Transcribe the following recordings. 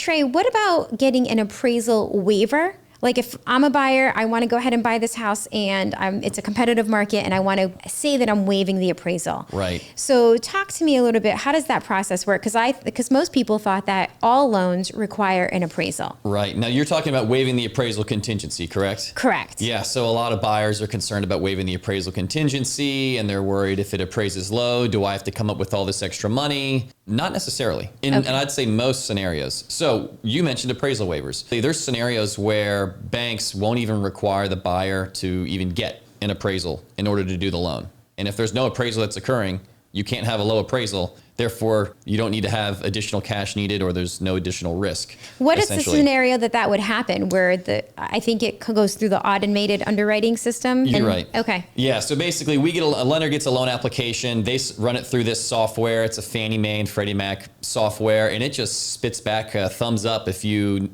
Trey, what about getting an appraisal waiver? Like if I'm a buyer, I want to go ahead and buy this house and it's a competitive market and I want to say that I'm waiving the appraisal. Right. So talk to me a little bit. How does that process work? Because most people thought that all loans require an appraisal. Right. Now you're talking about waiving the appraisal contingency, correct? Correct. Yeah. So a lot of buyers are concerned about waiving the appraisal contingency and they're worried if it appraises low, do I have to come up with all this extra money? Not necessarily. And I'd say most scenarios. So you mentioned appraisal waivers. There's scenarios where banks won't even require the buyer to even get an appraisal in order to do the loan. And if there's no appraisal that's occurring, you can't have a low appraisal. Therefore, you don't need to have additional cash needed or there's no additional risk. What is the scenario that would happen where I think it goes through the automated underwriting system? You're right. Okay. Yeah. So basically a lender gets a loan application. They run it through this software. It's a Fannie Mae and Freddie Mac software, and it just spits back a thumbs up if you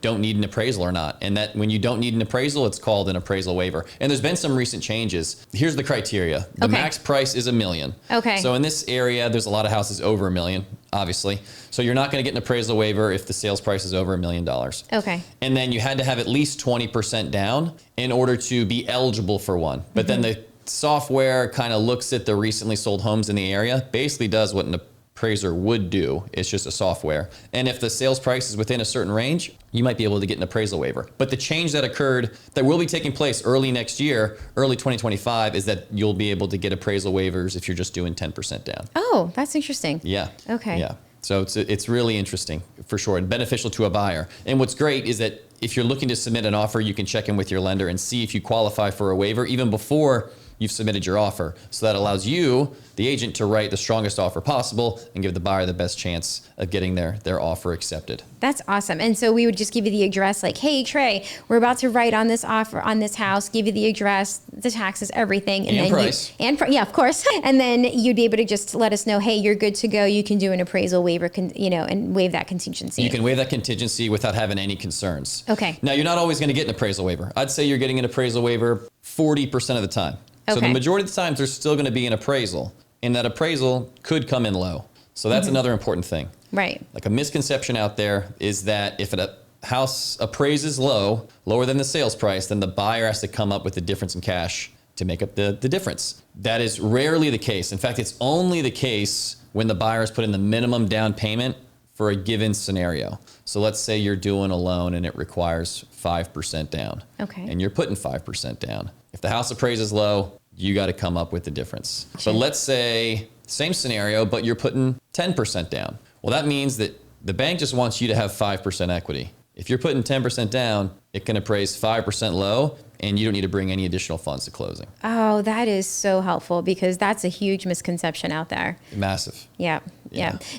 don't need an appraisal or not. And that when you don't need an appraisal, it's called an appraisal waiver. And there's been some recent changes. Here's the criteria. The max price is $1 million. Okay. So in this area, there's a lot of houses over $1 million, obviously. So you're not going to get an appraisal waiver if the sales price is over $1 million. Okay. And then you had to have at least 20% down in order to be eligible for one. But then the software kind of looks at the recently sold homes in the area, basically does what an appraiser would do. It's just a software. And if the sales price is within a certain range, you might be able to get an appraisal waiver. But the change that occurred, that will be taking place early next year, early 2025, is that you'll be able to get appraisal waivers if you're just doing 10% down. Oh, that's interesting. Yeah. Okay. Yeah. So it's really interesting for sure and beneficial to a buyer. And what's great is that if you're looking to submit an offer, you can check in with your lender and see if you qualify for a waiver even before you've submitted your offer. So that allows you, the agent, to write the strongest offer possible and give the buyer the best chance of getting their offer accepted. That's awesome. And so we would just give you the address like, hey, Trey, we're about to write on this offer on this house, give you the address, the taxes, everything. And then price. Yeah, of course. And then you'd be able to just let us know, hey, you're good to go. You can do an appraisal waiver, and waive that contingency. You can waive that contingency without having any concerns. Okay. Now, you're not always going to get an appraisal waiver. I'd say you're getting an appraisal waiver 40% of the time. So the majority of the times there's still going to be an appraisal, and that appraisal could come in low. So that's another important thing. Right. Like a misconception out there is that if a house appraises lower than the sales price, then the buyer has to come up with the difference in cash to make up the difference. That is rarely the case. In fact, it's only the case when the buyer has put in the minimum down payment for a given scenario. So let's say you're doing a loan and it requires 5% down. Okay. And you're putting 5% down. If the house appraises low, you got to come up with the difference. But let's say, same scenario, but you're putting 10% down. Well, that means that the bank just wants you to have 5% equity. If you're putting 10% down, it can appraise 5% low, and you don't need to bring any additional funds to closing. Oh, that is so helpful because that's a huge misconception out there. Massive. Yeah.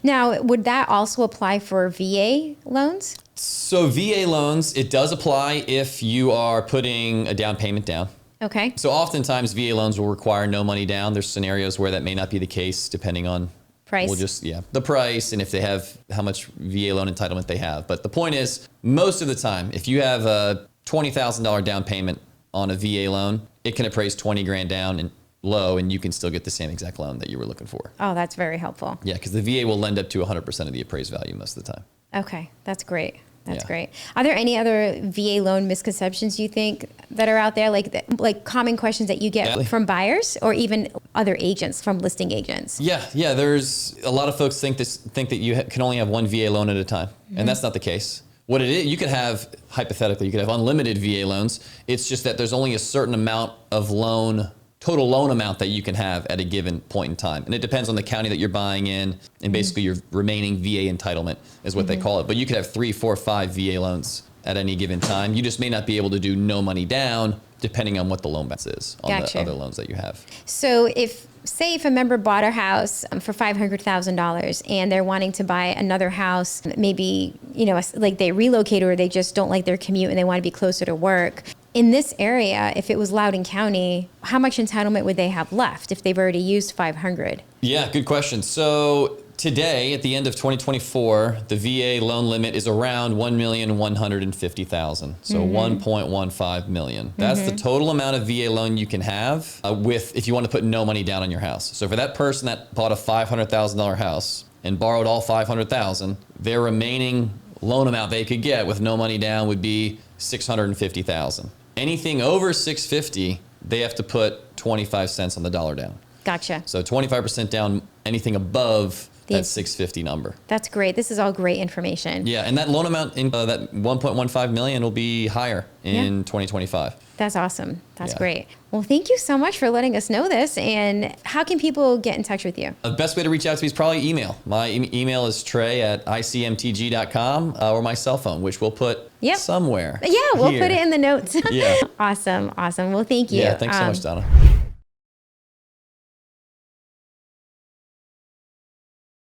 Now, would that also apply for VA loans? So VA loans, it does apply if you are putting a down payment down. Okay. So oftentimes VA loans will require no money down. There's scenarios where that may not be the case depending on price. The price and if they have how much VA loan entitlement they have. But the point is, most of the time, if you have a $20,000 down payment on a VA loan, it can appraise 20 grand down and low, and you can still get the same exact loan that you were looking for. Oh, that's very helpful. Yeah, because the VA will lend up to 100% of the appraised value most of the time. Okay, that's great. That's great. Are there any other VA loan misconceptions you think that are out there, like common questions that you get from buyers or even other agents, from listing agents? Yeah. There's a lot of folks think that you can only have one VA loan at a time, and that's not the case. What it is, you could have, hypothetically, you could have unlimited VA loans. It's just that there's only a certain amount of total loan amount that you can have at a given point in time. And it depends on the county that you're buying in, and basically your remaining VA entitlement is what they call it. But you could have 3, 4, 5 VA loans at any given time. You just may not be able to do no money down depending on what the loan balance is on the other loans that you have. So if a member bought a house for $500,000 and they're wanting to buy another house, maybe, like they relocate or they just don't like their commute and they want to be closer to work. In this area, if it was Loudoun County, how much entitlement would they have left if they've already used $500,000? Yeah, good question. So today, at the end of 2024, the VA loan limit is around $1,150,000. So $1.15 million. That's the total amount of VA loan you can have if you want to put no money down on your house. So for that person that bought a $500,000 house and borrowed all $500,000, their remaining loan amount they could get with no money down would be $650,000. Anything over $650,000, they have to put 25 cents on the dollar down. Gotcha. So 25% down, anything above The- that 650 number. That's great. This is all great information. Yeah, and that loan amount in that 1.15 million will be higher in 2025. That's awesome. That's Yeah. great. Well, thank you so much for letting us know this. And how can people get in touch with you? The best way to reach out to me is probably email. My email is trey@icmtg.com or my cell phone, which we'll put Yep. somewhere. Yeah, we'll here. put it in the notes. Yeah. Awesome. Awesome. Well, thank you. Yeah, thanks so much, Donna.